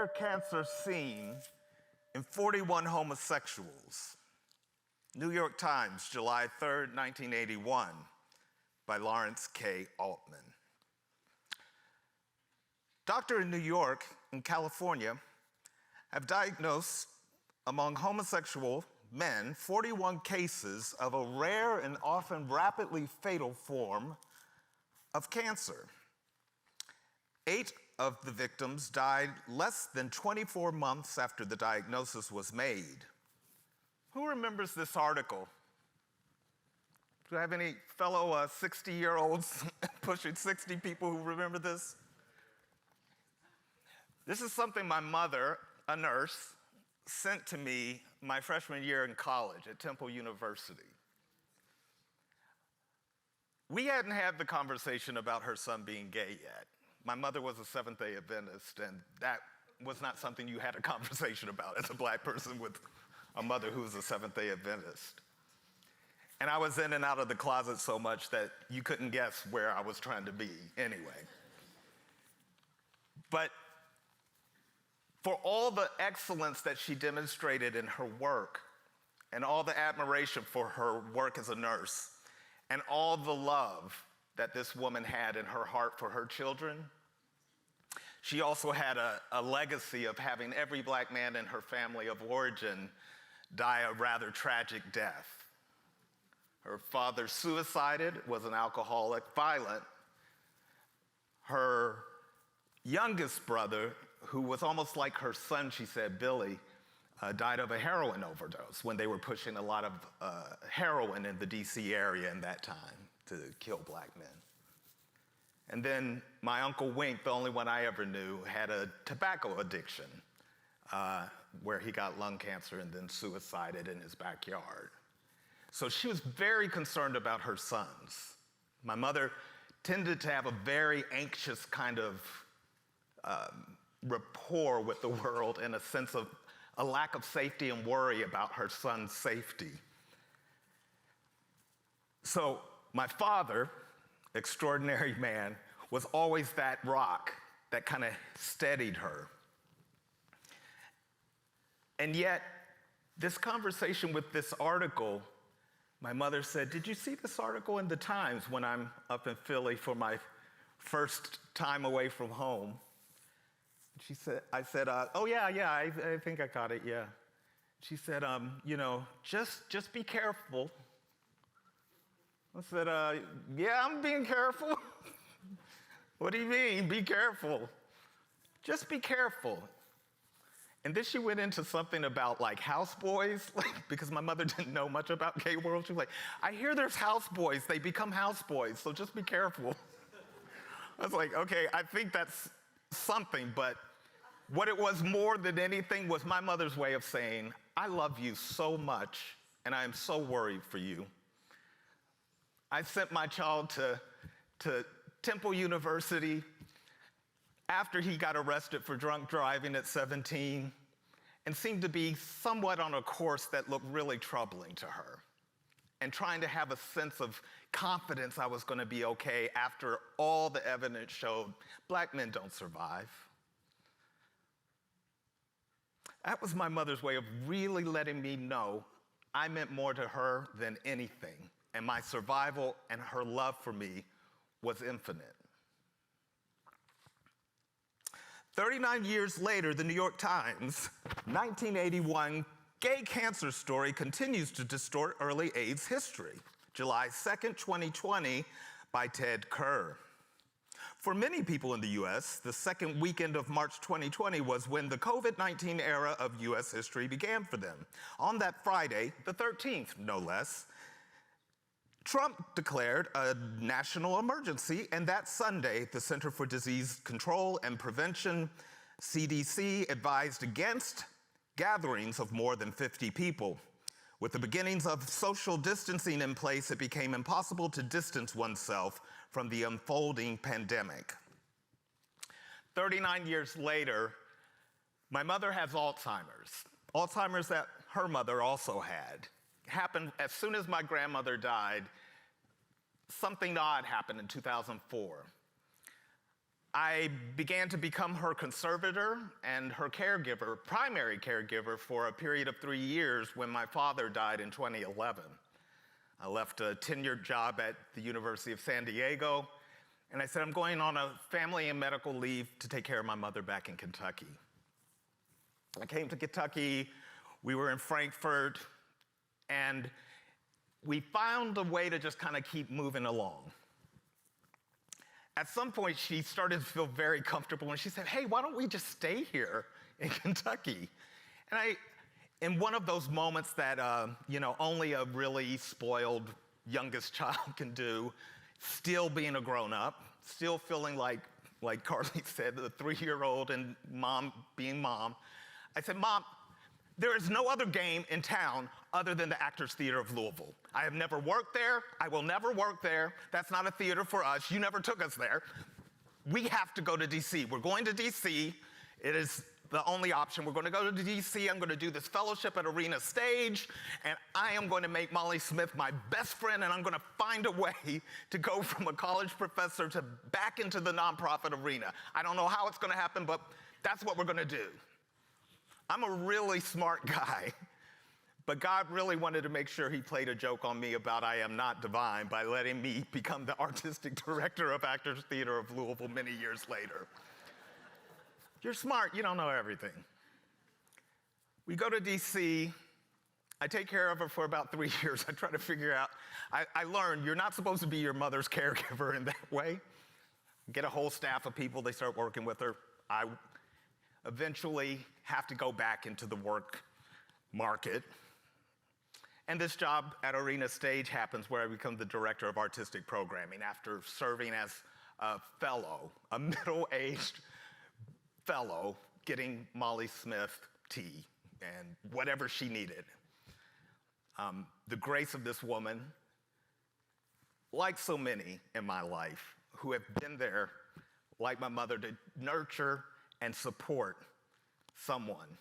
rare cancer seen in 41 homosexuals. New York Times, July 3rd, 1981, by Lawrence K. Altman. Doctors in New York and California have diagnosed among homosexual men 41 cases of a rare and often rapidly fatal form of cancer. 8 of the victims died less than 24 months after the diagnosis was made. Who remembers this article? Do I have any fellow 60-year-olds, pushing 60 people who remember this? This is something my mother, a nurse, sent to me my freshman year in college at Temple University. We hadn't had the conversation about her son being gay yet. My mother was a Seventh-day Adventist, and that was not something you had a conversation about as a black person with a mother who was a Seventh-day Adventist. And I was in and out of the closet so much that you couldn't guess where I was trying to be anyway. But for all the excellence that she demonstrated in her work, and all the admiration for her work as a nurse, and all the love that this woman had in her heart for her children, she also had a legacy of having every black man in her family of origin die a rather tragic death. Her father suicided, was an alcoholic, violent. Her youngest brother, who was almost like her son, she said, Billy, died of a heroin overdose when they were pushing a lot of heroin in the DC area in that time to kill black men. And then my Uncle Wink, the only one I ever knew, had a tobacco addiction where he got lung cancer and then suicided in his backyard. So she was very concerned about her sons. My mother tended to have a very anxious kind of rapport with the world, and a sense of a lack of safety and worry about her son's safety. So my father, extraordinary man, was always that rock that kind of steadied her. And yet, this conversation with this article, my mother said, "Did you see this article in the Times when I'm up in Philly for my first time away from home?" She said, I said, "Oh yeah, I think I caught it, yeah." She said, just be careful." I said, "Yeah, I'm being careful." "What do you mean, be careful?" "Just be careful." And then she went into something about like houseboys, because my mother didn't know much about gay world. She was like, "I hear there's houseboys, they become houseboys, so just be careful." I was like, okay, I think that's something, but what it was more than anything was my mother's way of saying, "I love you so much, and I am so worried for you." I sent my child to Temple University after he got arrested for drunk driving at 17, and seemed to be somewhat on a course that looked really troubling to her, and trying to have a sense of confidence I was going to be okay after all the evidence showed black men don't survive. That was my mother's way of really letting me know I meant more to her than anything, and my survival and her love for me was infinite. 39 years later, the New York Times, 1981, gay cancer story continues to distort early AIDS history. July 2nd, 2020, by Ted Kerr. For many people in the US, the second weekend of March 2020 was when the COVID-19 era of US history began for them. On that Friday, the 13th, no less, Trump declared a national emergency, and that Sunday, the Center for Disease Control and Prevention, CDC, advised against gatherings of more than 50 people. With the beginnings of social distancing in place, it became impossible to distance oneself from the unfolding pandemic. 39 years later, my mother has Alzheimer's. Alzheimer's that her mother also had. Happened as soon as my grandmother died. Something odd happened in 2004. I began to become her conservator and her caregiver, primary caregiver, for a period of 3 years when my father died in 2011. I left a tenured job at the University of San Diego, and I said, I'm going on a family and medical leave to take care of my mother back in Kentucky. I came to Kentucky, we were in Frankfurt, and we found a way to just kind of keep moving along. At some point, she started to feel very comfortable, and she said, hey, why don't we just stay here in Kentucky? And in one of those moments that, only a really spoiled youngest child can do, still being a grown-up, still feeling like Carly said, the 3-year-old and mom being mom, I said, Mom, there is no other game in town other than the Actors Theatre of Louisville. I have never worked there. I will never work there. That's not a theater for us. You never took us there. We have to go to DC. We're going to DC. It is the only option. We're going to go to DC. I'm going to do this fellowship at Arena Stage, and I am going to make Molly Smith my best friend, and I'm going to find a way to go from a college professor to back into the nonprofit arena. I don't know how it's going to happen, but that's what we're going to do. I'm a really smart guy, but God really wanted to make sure he played a joke on me about I am not divine by letting me become the artistic director of Actors Theatre of Louisville many years later. You're smart, you don't know everything. We go to DC, I take care of her for about 3 years. I try to figure out, I learned you're not supposed to be your mother's caregiver in that way. Get a whole staff of people, they start working with her. I eventually have to go back into the work market. And this job at Arena Stage happens where I become the director of artistic programming after serving as a fellow, a middle-aged fellow, getting Molly Smith tea and whatever she needed. The grace of this woman, like so many in my life, who have been there, like my mother, to nurture and support someone,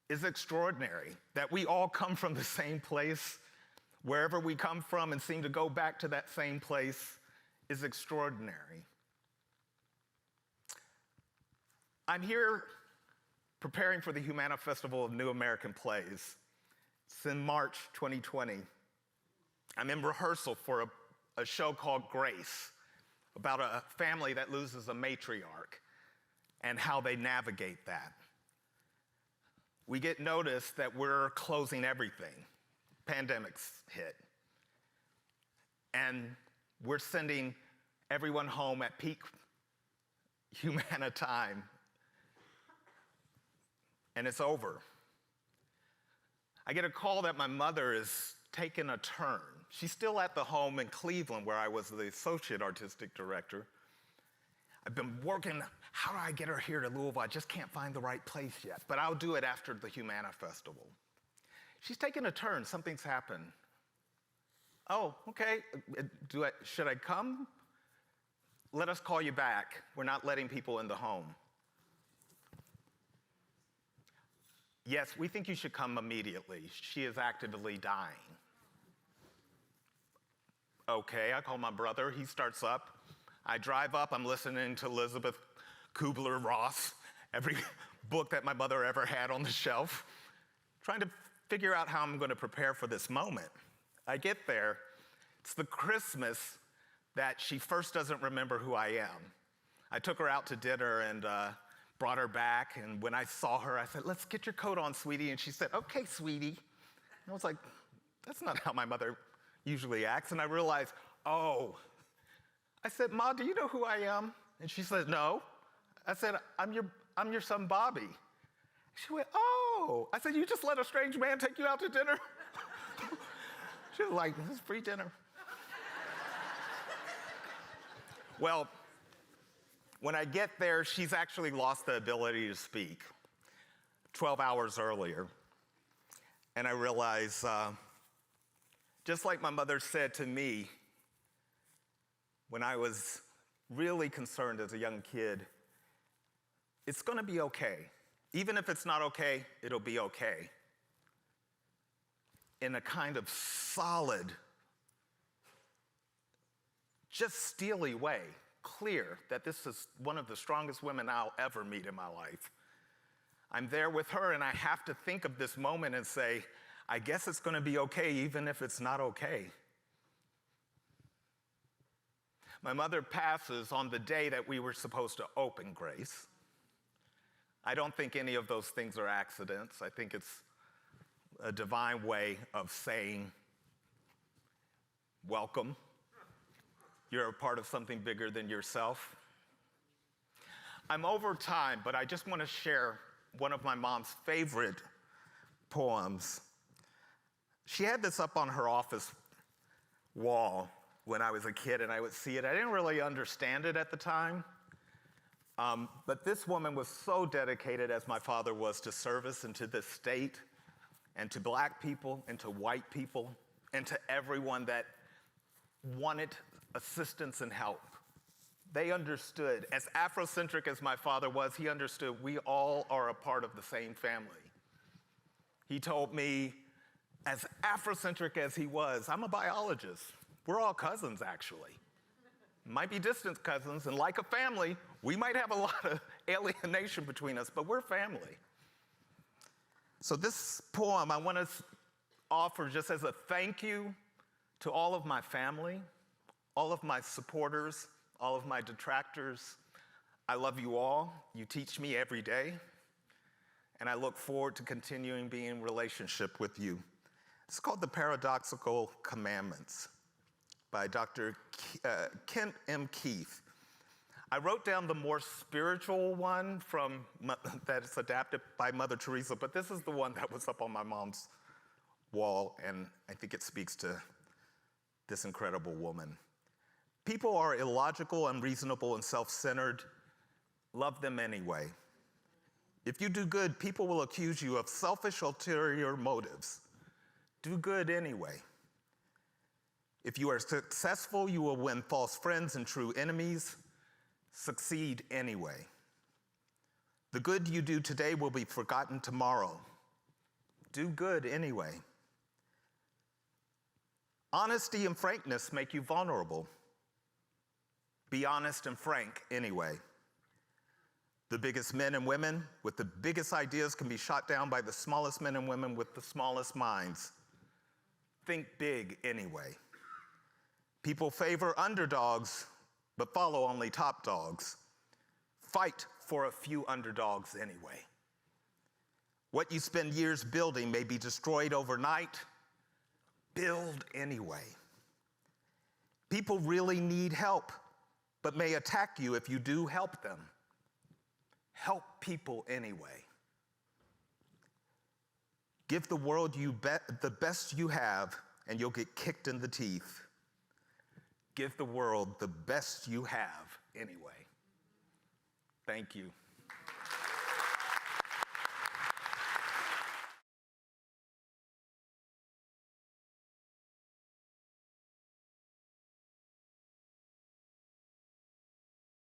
is extraordinary. That we all come from the same place, wherever we come from, and seem to go back to that same place is extraordinary. I'm here preparing for the Humana Festival of New American Plays. It's in March 2020. I'm in rehearsal for a show called Grace, about a family that loses a matriarch and how they navigate that. We get notice that we're closing everything. Pandemics hit. And we're sending everyone home at peak Humana time. And it's over. I get a call that my mother is taking a turn. She's still at the home in Cleveland where I was the associate artistic director. I've been working, how do I get her here to Louisville? I just can't find the right place yet, but I'll do it after the Humana Festival. She's taking a turn, something's happened. Oh, okay, should I come? Let us call you back. We're not letting people in the home. Yes, we think you should come immediately. She is actively dying. Okay, I call my brother, he starts up. I drive up, I'm listening to Elizabeth Kubler-Ross, every book that my mother ever had on the shelf, trying to figure out how I'm going to prepare for this moment. I get there, it's the Christmas that she first doesn't remember who I am. I took her out to dinner and brought her back, and when I saw her, I said, let's get your coat on, sweetie, and she said, okay, sweetie. And I was like, that's not how my mother usually acts, and I realized, oh. I said, Ma, do you know who I am? And she said, no. I said, I'm your son, Bobby. She went, oh. I said, you just let a strange man take you out to dinner? She was like, this is free dinner. Well, when I get there, she's actually lost the ability to speak 12 hours earlier. And I realize, just like my mother said to me, when I was really concerned as a young kid, it's going to be okay. Even if it's not okay, it'll be okay. In a kind of solid, just steely way, clear that this is one of the strongest women I'll ever meet in my life. I'm there with her, and I have to think of this moment and say, I guess it's going to be okay, even if it's not okay. My mother passes on the day that we were supposed to open Grace. I don't think any of those things are accidents. I think it's a divine way of saying, welcome. You're a part of something bigger than yourself. I'm over time, but I just want to share one of my mom's favorite poems. She had this up on her office wall when I was a kid, and I would see it. I didn't really understand it at the time, but this woman was so dedicated, as my father was, to service and to this state and to black people and to white people and to everyone that wanted assistance and help. They understood. As Afrocentric as my father was, he understood we all are a part of the same family. He told me, as Afrocentric as he was, I'm a biologist. We're all cousins, actually. Might be distant cousins, and like a family, we might have a lot of alienation between us, but we're family. So this poem I want to offer just as a thank you to all of my family, all of my supporters, all of my detractors. I love you all. You teach me every day, and I look forward to continuing being in relationship with you. It's called The Paradoxical Commandments by Dr. Kent M. Keith. I wrote down the more spiritual one that's adapted by Mother Teresa, but this is the one that was up on my mom's wall, and I think it speaks to this incredible woman. People are illogical, unreasonable, and self-centered. Love them anyway. If you do good, people will accuse you of selfish, ulterior motives. Do good anyway. If you are successful, you will win false friends and true enemies. Succeed anyway. The good you do today will be forgotten tomorrow. Do good anyway. Honesty and frankness make you vulnerable. Be honest and frank anyway. The biggest men and women with the biggest ideas can be shot down by the smallest men and women with the smallest minds. Think big anyway. People favor underdogs, but follow only top dogs. Fight for a few underdogs anyway. What you spend years building may be destroyed overnight. Build anyway. People really need help, but may attack you if you do help them. Help people anyway. Give the world the best you have, and you'll get kicked in the teeth. Give the world the best you have anyway. Thank you.